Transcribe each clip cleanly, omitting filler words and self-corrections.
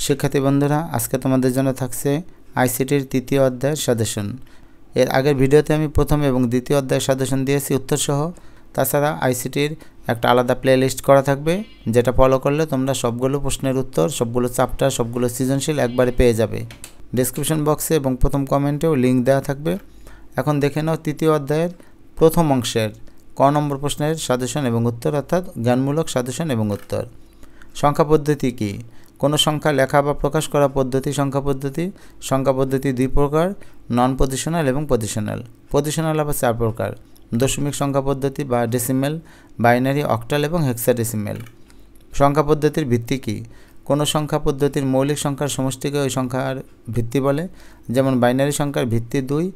শিক্ষার্থী বন্ধুরা, আজকে তোমাদের জন্য থাকছে আইসিটির তৃতীয় অধ্যায়ের সাজেশন। এর আগের ভিডিওতে আমি প্রথম এবং দ্বিতীয় অধ্যায়ের সাজেশন দিয়েছি উত্তরসহ। তাছাড়া আইসিটির একটা আলাদা প্লে লিস্ট করা থাকবে, যেটা ফলো করলে তোমরা সবগুলো প্রশ্নের উত্তর, সবগুলো চ্যাপ্টার, সবগুলো সৃজনশীল একবারে পেয়ে যাবে। ডেসক্রিপশন বক্সে এবং প্রথম কমেন্টেও লিঙ্ক দেওয়া থাকবে। এখন দেখে নাও তৃতীয় অধ্যায়ের প্রথম অংশের ক নম্বর প্রশ্নের সাজেশন এবং উত্তর, অর্থাৎ জ্ঞানমূলক সাজেশন এবং উত্তর। সংখ্যা পদ্ধতি কী? কোনো সংখ্যা লেখা বা প্রকাশ করা পদ্ধতি সংখ্যা পদ্ধতি। সংখ্যা পদ্ধতি দুই প্রকার, নন পজিশনাল এবং পজিশনাল। পজিশনাল আবার চার প্রকার: দশমিক সংখ্যা পদ্ধতি বা ডেসিমেল, বাইনারি, অক্টাল এবং হেক্সাডেসিমেল। সংখ্যা পদ্ধতির ভিত্তি কী? কোনো সংখ্যা পদ্ধতির মৌলিক সংখ্যার সমষ্টিকে ওই সংখ্যার ভিত্তি বলে। যেমন বাইনারি সংখ্যার ভিত্তি 2।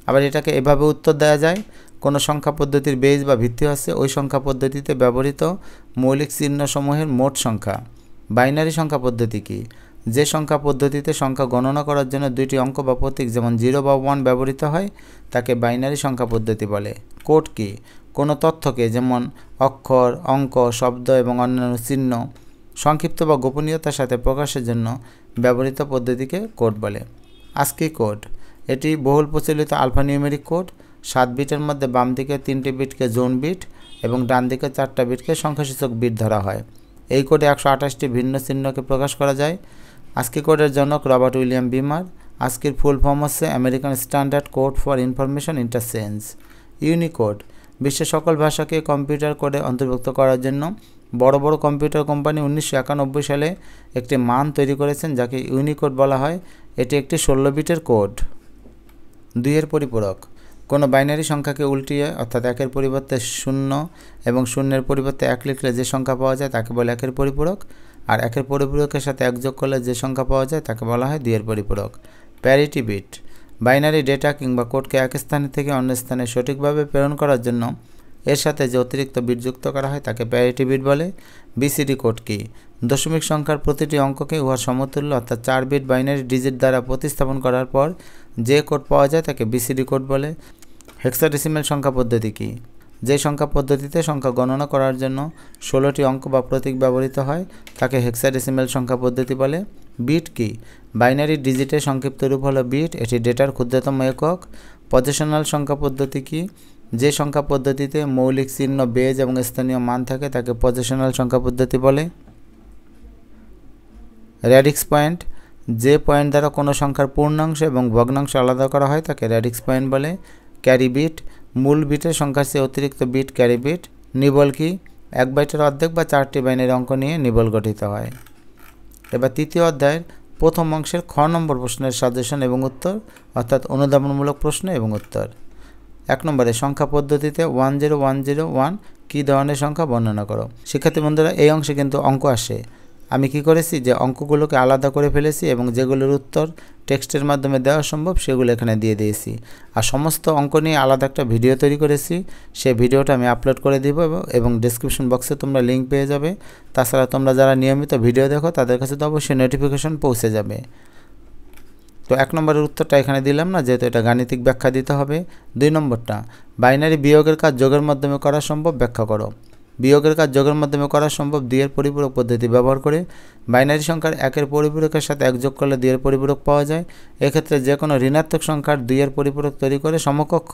আবার এটাকে এভাবে উত্তর দেওয়া যায়: কোনো সংখ্যা পদ্ধতির বেজ বা ভিত্তি হচ্ছে ওই সংখ্যা পদ্ধতিতে ব্যবহৃত মৌলিক চিহ্নসমূহের মোট সংখ্যা। বাইনারি সংখ্যা পদ্ধতি কী? যে সংখ্যা পদ্ধতিতে সংখ্যা গণনা করার জন্য দুইটি অঙ্ক বা প্রতীক যেমন 0 বা 1 ব্যবহৃত হয় তাকে বাইনারি সংখ্যা পদ্ধতি বলে। কোড কী? কোনো তথ্যকে যেমন অক্ষর, অঙ্ক, শব্দ এবং অন্যান্য চিহ্ন সংক্ষিপ্ত বা গোপনীয়তার সাথে প্রকাশের জন্য ব্যবহৃত পদ্ধতিকে কোড বলে। আস্কি কোড এটি বহুল প্রচলিত আলফানিউমেরিক কোড। 7 বিটের মধ্যে বাম দিকে 3টি বিটকে জোন বিট এবং ডান দিকে 4টা বিটকে সংখ্যাসূচক বিট ধরা হয়। এই কোডে 128টি ভিন্ন চিহ্নকে প্রকাশ করা যায়। আস্কি কোডের জনক রবার্ট উইলিয়াম বিমার। আস্কির ফুল ফর্ম হচ্ছে American standard code for information interchange. Unicode বিশ্বের সকল ভাষাকে কম্পিউটার কোডে অন্তর্ভুক্ত করার জন্য বড় বড় কম্পিউটার কোম্পানি 1991 সালে একটি মান তৈরি করেছেন যাকে ইউনিকোড বলা হয়। এটি একটি 16 বিটের কোড। 2 এর পরিপূরক কোনো বাইনারি সংখ্যাকে উল্টিয়ে অর্থাৎ 1-এর পরিবর্তে 0 এবং 0-এর পরিবর্তে 1 লিখলে যে সংখ্যা পাওয়া যায় তাকে বলে 1-এর পরিপূরক। আর 1-এর পরিপূরকের সাথে 1 যোগ করলে যে সংখ্যা পাওয়া যায় তাকে বলা হয় 2-এর পরিপূরক। প্যারিটি বিট বাইনারি ডেটা কিংবা কোডকে এক স্থান থেকে অন্য স্থানে সঠিকভাবে প্রেরণ করার জন্য এর সাথে যে অতিরিক্ত বিট যুক্ত করা হয় তাকে প্যারিটি বিট বলে। বিসিডি কোড কী? দশমিক সংখ্যার প্রতিটি অঙ্ককে উহার সমতুল্য অর্থাৎ 4 বিট বাইনারি ডিজিট দ্বারা প্রতিস্থাপন করার পর যে কোড পাওয়া যায় তাকে বিসিডি কোড বলে। হেক্সাডেসিমেল সংখ্যা পদ্ধতি কী? যে সংখ্যা পদ্ধতিতে সংখ্যা গণনা করার জন্য 16টি অঙ্ক বা প্রতীক ব্যবহৃত হয় তাকে হেক্সাডেসিমেল সংখ্যা পদ্ধতি বলে। বিট কী? বাইনারি ডিজিটের সংক্ষিপ্ত রূপ হলো বিট, এটি ডেটার ক্ষুদ্রতম একক। পজিশনাল সংখ্যা পদ্ধতি কী? যে সংখ্যা পদ্ধতিতে মৌলিক চিহ্ন, বেজ এবং স্থানীয় মান থাকে তাকে পজিশনাল সংখ্যা পদ্ধতি বলে। র্যাডিক্স পয়েন্ট যে পয়েন্ট দ্বারা কোনো সংখ্যার পূর্ণাংশ এবং ভগ্নাংশ আলাদা করা হয় তাকে র্যাডিক্স পয়েন্ট বলে। ক্যারি বিট মূল বিটের সংখ্যার চেয়ে অতিরিক্ত বিট ক্যারি বিট। নিবল কী? 1 বাইটের অর্ধেক বা 4টি বাইনারি অঙ্ক নিয়ে নিবল গঠিত হয়। এবার তৃতীয় অধ্যায়ের প্রথম অংশের খ নম্বর প্রশ্নের সাজেশন এবং উত্তর, অর্থাৎ অনুধাবনমূলক প্রশ্ন এবং উত্তর। 1 নম্বরে সংখ্যা পদ্ধতিতে 10101 কী ধরনের সংখ্যা বর্ণনা করো। শিক্ষার্থী বন্ধুরা, এই অংশে কিন্তু অঙ্ক আসে। আমি কি করেছি যে অঙ্কগুলোকে আলাদা করে ফেলেছি এবং যেগুলোর উত্তর টেক্সটের মাধ্যমে দেওয়া সম্ভব সেগুলো এখানে দিয়ে দিয়েছি। আর সমস্ত অঙ্ক নিয়ে আলাদা একটা ভিডিও তৈরি করেছি, সেই ভিডিওটা আমি আপলোড করে দিব এবং ডেসক্রিপশন বক্সে তোমরা লিঙ্ক পেয়ে যাবে। তাছাড়া তোমরা যারা নিয়মিত ভিডিও দেখো তাদের কাছে তো অবশ্যই নোটিফিকেশন পৌঁছে যাবে। তো 1 নম্বরের উত্তরটা এখানে দিলাম না, যেহেতু এটা গাণিতিক ব্যাখ্যা দিতে হবে। 2 নম্বরটা বাইনারি বিয়োগের কাজ যোগের মাধ্যমে করা সম্ভব, ব্যাখ্যা করো। বিয়োগের কাজ যোগের মাধ্যমে করা সম্ভব 2-এর পরিপূরক পদ্ধতি ব্যবহার করে। বাইনারি সংখ্যার 1-এর পরিপূরকের সাথে 1 যোগ করলে 2-এর পরিপূরক পাওয়া যায়। এক্ষেত্রে যে কোনো ঋণাত্মক সংখ্যার 2-এর পরিপূরক তৈরি করে সমকক্ষ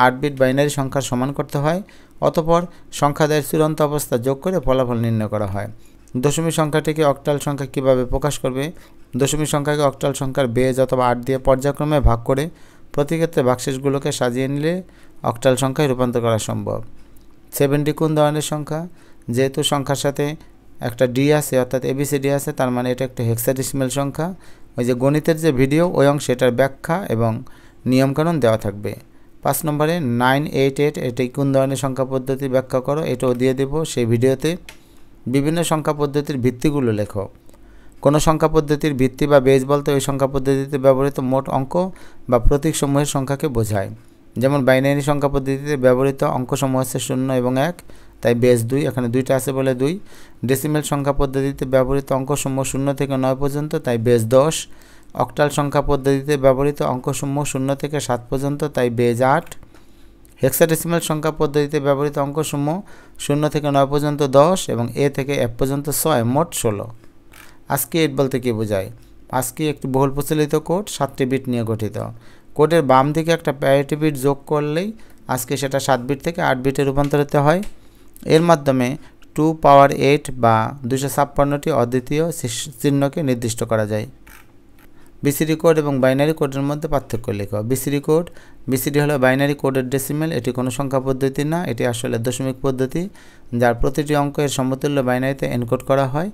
8 বিট বাইনারি সংখ্যার সমান করতে হয়। অতঃপর সংখ্যাদ্বয়ের চূড়ান্ত অবস্থা যোগ করে ফলাফল নির্ণয় করা হয়। দশমিক সংখ্যাটিকে অক্টাল সংখ্যা কীভাবে প্রকাশ করবে? দশমিক সংখ্যাকে অক্টাল সংখ্যার বেজ অথবা 8 দিয়ে পর্যায়ক্রমে ভাগ করে প্রতি ক্ষেত্রে ভাগশেষগুলোকে সাজিয়ে নিলে অক্টাল সংখ্যায় রূপান্তর করা সম্ভব। 70 কোন ধরনের সংখ্যা? যেহেতু সংখ্যার সাথে একটা ডি আছে অর্থাৎ এবিসিডি আছে, তার মানে এটা একটা হেক্সাডেসিমেল সংখ্যা। ওই যে গণিতের যে ভিডিও ওই অংশে এটার ব্যাখ্যা এবং নিয়মকানুন দেওয়া থাকবে। 5 নম্বরে 988 এটি কোন ধরনের সংখ্যা পদ্ধতি ব্যাখ্যা করো, এটাও দিয়ে দেব সেই ভিডিওতে। বিভিন্ন সংখ্যা পদ্ধতির ভিত্তিগুলো লেখো। কোনো সংখ্যা পদ্ধতির ভিত্তি বা বেজ বলতে ওই সংখ্যা পদ্ধতিতে ব্যবহৃত মোট অঙ্ক বা প্রতীকসমূহের সংখ্যাকে বোঝায়। যেমন বাইনারি সংখ্যা পদ্ধতিতে ব্যবহৃত অঙ্কসমূহ হচ্ছে 0 এবং 1, তাই বেজ 2, এখানে 2টা আছে বলে 2। ডেসিমেল সংখ্যা পদ্ধতিতে ব্যবহৃত অঙ্কসমূহ 0 থেকে 9 পর্যন্ত, তাই বেজ 10। অক্টাল সংখ্যা পদ্ধতিতে ব্যবহৃত অঙ্কসমূহ 0 থেকে 7 পর্যন্ত, তাই বেজ 8। হেক্সাডেসিমেল সংখ্যা পদ্ধতিতে ব্যবহৃত অঙ্কসমূহ 0 থেকে 9 পর্যন্ত 10 এবং এ থেকে F পর্যন্ত 6, মোট 16। ASCII 8 বলতে কী বোঝায়? ASCII একটি বহুল প্রচলিত কোড, 7টি বিট নিয়ে গঠিত। কোডের বাম দিকে একটা প্যারিটি বিট যোগ করলেই ASCII সেটা 7 বিট থেকে 8 বিটে রূপান্তরিত হয়। এর মাধ্যমে 2 পাওয়ার 8 বা 256টি অদ্বিতীয় চিহ্নকে নির্দিষ্ট করা যায়। BCD কোড এবং বাইনারি কোডের মধ্যে পার্থক্য লেখো। BCD হলো বাইনারি কোডের ডেসিমেল। এটি কোনো সংখ্যা পদ্ধতি না, এটি আসলে দশমিক পদ্ধতি, যার প্রতিটি অঙ্ক এর সমতুল্য বাইনারিতে এনকোড করা হয়।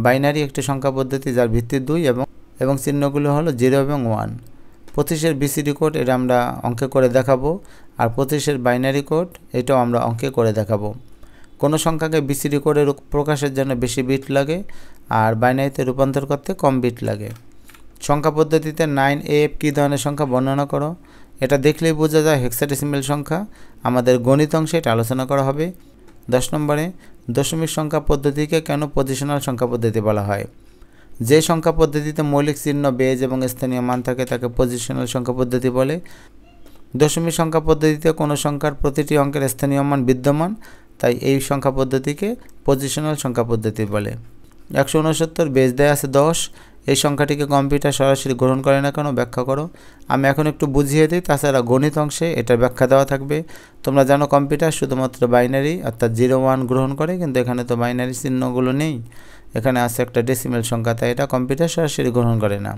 বাইনারি একটি সংখ্যা পদ্ধতি যার ভিত্তি 2 এবং চিহ্নগুলো হলো 0 এবং 1। 25-এর BCD কোড এটা আমরা অঙ্কে করে দেখাবো, আর 25-এর বাইনারি কোড এটাও আমরা অঙ্কে করে দেখাবো। কোনো সংখ্যাকে BCD কোডের প্রকাশের জন্য বেশি বিট লাগে, আর বাইনারিতে রূপান্তর করতে কম বিট লাগে। সংখ্যা পদ্ধতিতে 9AF কী ধরনের সংখ্যা বর্ণনা করো? এটা দেখলেই বোঝা যায় হেক্সাডেসিমেল সংখ্যা। আমাদের গণিত অংশে এটা আলোচনা করা হবে। 10 নম্বরে দশমিক সংখ্যা পদ্ধতিকে কেন পজিশনাল সংখ্যা পদ্ধতি বলা হয়? যে সংখ্যা পদ্ধতিতে মৌলিক চিহ্ন, বেজ এবং স্থানীয় মান থাকে তাকে পজিশনাল সংখ্যা পদ্ধতি বলে। দশমিক সংখ্যা পদ্ধতিতে কোনো সংখ্যার প্রতিটি অঙ্কের স্থানীয় মান বিদ্যমান, তাই এই সংখ্যা পদ্ধতিকে পজিশনাল সংখ্যা পদ্ধতি বলে। 169 বেজ দেয়া আছে 10। এই সংখ্যাটিকে কম্পিউটার সরাসরি গ্রহণ করে না কেন? ব্যাখ্যা করো। আমি এখন একটু বুঝিয়ে দিই, তাছাড়া গণিত অংশে এটার ব্যাখ্যা দেওয়া থাকবে। তোমরা জানো কম্পিউটার শুধুমাত্র বাইনারি অর্থাৎ 0 1 গ্রহণ করে, কিন্তু এখানে তো বাইনারি চিহ্নগুলো নেই, এখানে আছে একটা ডেসিমেল সংখ্যা, তাই এটা কম্পিউটার সরাসরি গ্রহণ করে না।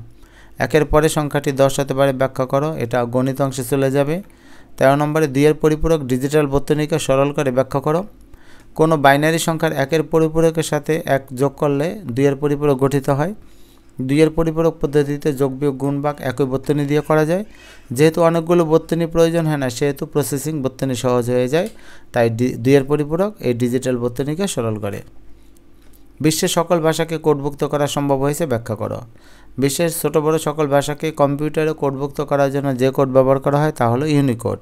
একের পরে সংখ্যাটি 10 হতে পারে, ব্যাখ্যা করো। এটা গণিত অংশে চলে যাবে। 13 নম্বরে 2 এর পরিপূরক ডিজিটাল বর্তনীকে সরল করে ব্যাখ্যা করো। কোনো বাইনারি সংখ্যার 1 এর পরিপূরকের সাথে 1 যোগ করলে 2 এর পরিপূরক গঠিত হয়। 2 এর পরিপূরক পদ্ধতিতে যোগ বিয়োগ গুণ ভাগ একই বর্তনী দিয়ে করা যায়। যেহেতু অনেকগুলো বর্তনী প্রয়োজন হয় না, সেহেতু প্রসেসিং বর্তনী সহজ হয়ে যায়, তাই 2 এর পরিপূরক এই ডিজিটাল বর্তনীকে সরল করে। বিশ্বের সকল ভাষাকে কোডভুক্ত করা সম্ভব হয়েছে, ব্যাখ্যা করো। বিশ্বের ছোট বড় সকল ভাষাকে কম্পিউটারে কোডভুক্ত করার জন্য যে কোড ব্যবহার করা হয় তা হলো ইউনিকোড।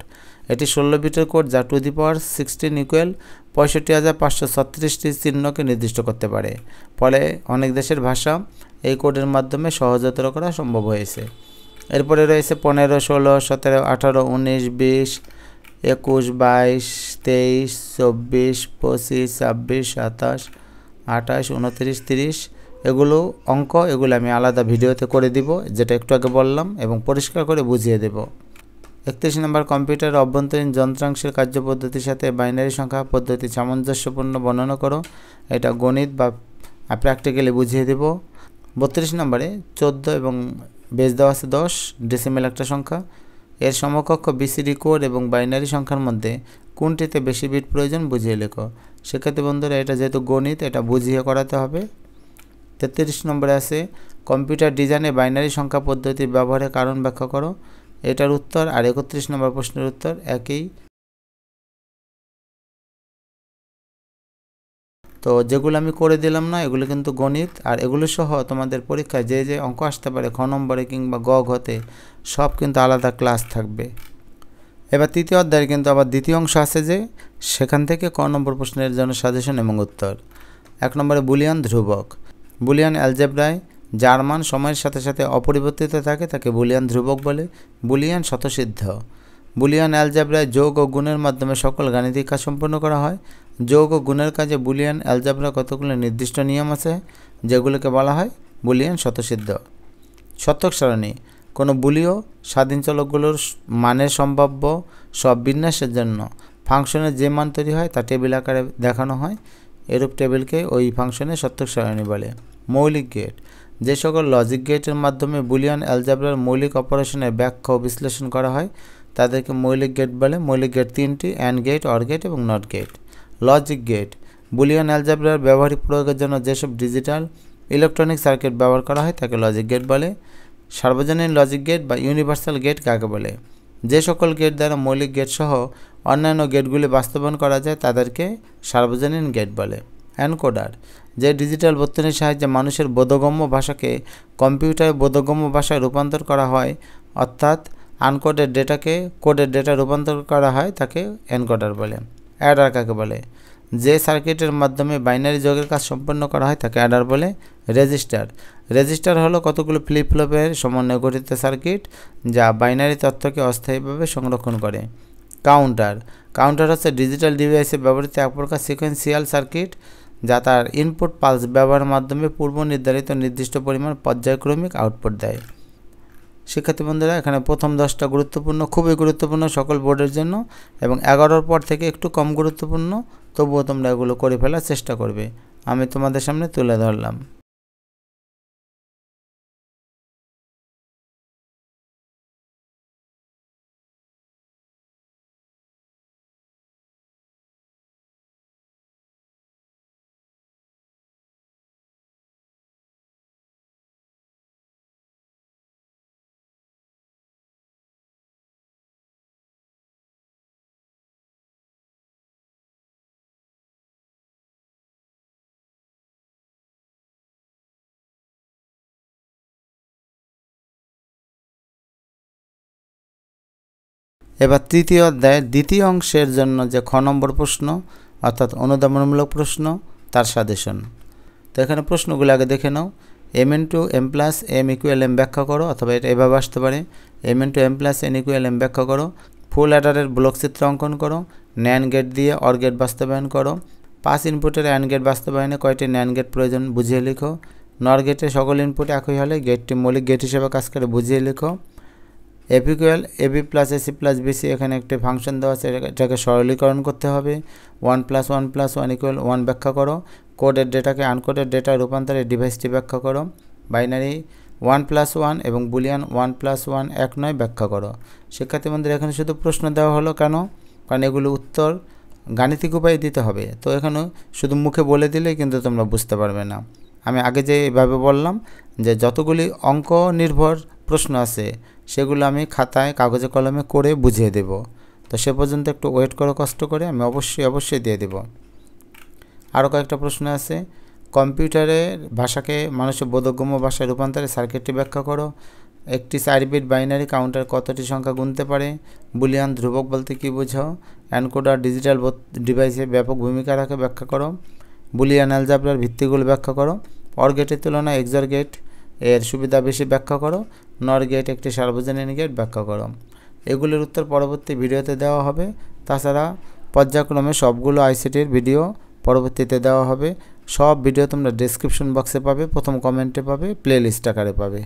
এটি 16 বিটের কোড, যা 2^16 ইকুয়াল 65,536টি চিহ্নকে নির্দিষ্ট করতে পারে। ফলে অনেক দেশের ভাষা এই কোডের মাধ্যমে সহজতর করা সম্ভব হয়েছে। এরপরে রয়েছে 15, 16, 17, 18, 19, 20, 21, 22, 23, 24, 25, 26, 27, 28, 29, 30 এগুলো অঙ্ক, এগুলো আমি আলাদা ভিডিওতে করে দিব, যেটা একটু আগে বললাম, এবং পরিষ্কার করে বুঝিয়ে দেব। 31 নম্বর কম্পিউটারের অভ্যন্তরীণ যন্ত্রাংশের কার্যপদ্ধতির সাথে বাইনারি সংখ্যা পদ্ধতি সামঞ্জস্যপূর্ণ বর্ণনা করো। এটা গণিত বা প্র্যাকটিক্যালি বুঝিয়ে দেব। 32 নম্বরে 14 এবং বেজ দেওয়া আছে 10, ডেসিমেল একটা সংখ্যা। এর সমকক্ষ BCD কোড এবং বাইনারি সংখ্যার মধ্যে কোনটিতে বেশি বিট প্রয়োজন বুঝিয়ে লেখো। সেক্ষেত্রে বন্ধুরা এটা যেহেতু গণিত, এটা বুঝিয়ে করাতে হবে। 33 নম্বরে আছে কম্পিউটার ডিজাইনে বাইনারি সংখ্যা পদ্ধতির ব্যবহারের কারণ ব্যাখ্যা করো। এটার উত্তর আর 31 নম্বর প্রশ্নের উত্তর একই। তো যেগুলো আমি করে দিলাম না, এগুলো কিন্তু গণিত, আর এগুলো সহ তোমাদের পরীক্ষায় যে যে অঙ্ক আসতে পারে খ নম্বরে কিংবা গ ঘতে, সব কিন্তু আলাদা ক্লাস থাকবে। এবার তৃতীয় অধ্যায়ের কিন্তু আবার দ্বিতীয় অংশ আছে, যে সেখান থেকে ক নম্বর প্রশ্নের জন্য সাজেশন এবং উত্তর। 1 নম্বরে বুলিয়ান ধ্রুবক। বুলিয়ান অ্যালজেব্রায় যার মান সময়ের সাথে সাথে অপরিবর্তিত থাকে তাকে বুলিয়ান ধ্রুবক বলে। বুলিয়ান স্বতঃসিদ্ধ। বুলিয়ান অ্যালজেব্রায় যোগ ও গুণের মাধ্যমে সকল গাণিতিক কাজ সম্পন্ন করা হয়। যোগ ও গুণের কাজে বুলিয়ান অ্যালজেব্রা কতগুলো নির্দিষ্ট নিয়ম আছে, যেগুলোকে বলা হয় বুলিয়ান স্বতঃসিদ্ধ। শতক সারণী। কোনো বুলীয় স্বাধীন চলকগুলোর মানের সম্ভাব্য সব বিন্যাসের জন্য ফাংশনের যে মান তৈরি হয় তা টেবিল আকারে দেখানো হয়। এরূপ টেবিলকে ওই ফাংশনের শতক সারণী বলে। মৌলিক গেট। যে সকল লজিক গেটের মাধ্যমে বুলিয়ান অ্যালজেব্রার মৌলিক অপারেশনের ব্যাখ্যা ও বিশ্লেষণ করা হয় তাদেরকে মৌলিক গেট বলে। মৌলিক গেট 3টি: অ্যান্ড গেট, অর গেট এবং not gate. Logic gate. Boolean অ্যালজেব্রার ব্যবহারিক প্রয়োগের জন্য যেসব ডিজিটাল ইলেকট্রনিক সার্কিট ব্যবহার করা হয় তাকে লজিক গেট বলে। সার্বজনীন লজিক গেট বা ইউনিভার্সাল গেট কাকে বলে? যে সকল গেট দ্বারা মৌলিক গেট সহ অন্যান্য গেটগুলি বাস্তবায়ন করা যায় তাদেরকে সার্বজনীন গেট বলে। এনকোডার। যে ডিজিটাল বর্তনীর সাহায্যে মানুষের বোধগম্য ভাষাকে কম্পিউটারে বোধগম্য ভাষায় রূপান্তর করা হয়, অর্থাৎ আনকোডেড ডেটাকে কোডের ডেটা রূপান্তর করা হয়, তাকে এনকোডার বলে। অ্যাডার কাকে বলে? যে সার্কিটের মাধ্যমে বাইনারি যোগের কাজ সম্পন্ন করা হয় তাকে অ্যাডার বলে। রেজিস্টার। রেজিস্টার হলো কতগুলো ফ্লিপ ফ্লপের সমন্বয়ে গঠিত সার্কিট যা বাইনারি তথ্যকে অস্থায়ীভাবে সংরক্ষণ করে। কাউন্টার। কাউন্টার হচ্ছে ডিজিটাল ডিভাইসে ব্যবহৃত এক প্রকার সিকোয়েন্সিয়াল সার্কিট যা তার ইনপুট পালস ব্যবহারের মাধ্যমে পূর্ব নির্ধারিত নির্দিষ্ট পরিমাণ পর্যায়ক্রমিক আউটপুট দেয়। শিক্ষার্থী বন্ধুরা, এখানে প্রথম 10টা গুরুত্বপূর্ণ, খুবই গুরুত্বপূর্ণ সকল বোর্ডের জন্য, এবং 11-র পর থেকে একটু কম গুরুত্বপূর্ণ, তবুও তোমরা এগুলো করে ফেলার চেষ্টা করবে। আমি তোমাদের সামনে তুলে ধরলাম। এবার তৃতীয় অধ্যায়ের দ্বিতীয় অংশের জন্য যে খ নম্বর প্রশ্ন, অর্থাৎ অনুধাবনমূলক প্রশ্ন, তার সাজেশন। তো এখানে প্রশ্নগুলো আগে দেখে নাও। m * m + n = m ব্যাখ্যা করো, অথবা এটা এভাবে আসতে পারে m * m + n = m ব্যাখ্যা করো। ফুল অ্যাডারের ব্লক চিত্র অঙ্কন করো। ন্যান্ড গেট দিয়ে অর গেট বাস্তবায়ন করো। 5 ইনপুটের অ্যান্ড গেট বাস্তবায়নে কয়টি ন্যান্ড গেট প্রয়োজন বুঝিয়ে লিখো। নর গেটে সকল ইনপুট একই হলে গেটটি মৌলিক গেট হিসেবে কাজ করে বুঝিয়ে লিখো। f = ab + ac + bc, এখানে একটি ফাংশন দেওয়া আছে, এটাকে সরলীকরণ করতে হবে। 1 + 1 + 1 = 1 ব্যাখ্যা করো। কোডের ডেটাকে আনকোডেড ডেটায় রূপান্তরে ডিভাইসটি ব্যাখ্যা করো। বাইনারি 1 + 1 এবং বুলিয়ান 1 + 1 এক নয় ব্যাখ্যা করো। শিক্ষার্থী বন্ধুরা, এখানে শুধু প্রশ্ন দেওয়া হলো কেন? কারণ এগুলো উত্তর গাণিতিক উপায়ে দিতে হবে। তো এখানে শুধু মুখে বলে দিলেই কিন্তু তোমরা বুঝতে পারবে না। আমি আগে যে এভাবে বললাম যে যতগুলি অঙ্ক নির্ভর প্রশ্ন আছে সেগুলো আমি খাতায় কাগজে কলমে করে বুঝিয়ে দেব। তো সে পর্যন্ত একটু ওয়েট করো, কষ্ট করে, আমি অবশ্যই দিয়ে দেব। আরও কয়েকটা প্রশ্ন আছে। কম্পিউটারের ভাষাকে মানুষের বোধগম্য ভাষায় রূপান্তরে সার্কিটটি ব্যাখ্যা করো। একটি 4 বিট বাইনারি কাউন্টার কতটি সংখ্যা গুনতে পারে? বুলিয়ান ধ্রুবক বলতে কী বোঝাও? এনকোডার ডিজিটাল ডিভাইসে ব্যাপক ভূমিকা রাখে, ব্যাখ্যা করো। বুলিয়ান অ্যালজাবরার ভিত্তিগুলো ব্যাখ্যা করো। অর গেটের তুলনায় এক্সর গেট এর সুবিধা বেশি, ব্যাখ্যা করো। নর গেট একটি সার্বজনীন গেট, ব্যাখ্যা করো। এগুলির উত্তর পরবর্তী ভিডিওতে দেওয়া হবে। তাছাড়া পর্যায়ক্রমে সবগুলো আইসিটির ভিডিও পরবর্তীতে দেওয়া হবে। সব ভিডিও তোমরা ডেসক্রিপশন বক্সে পাবে, প্রথম কমেন্টে পাবে, প্লে লিস্ট আকারে পাবে।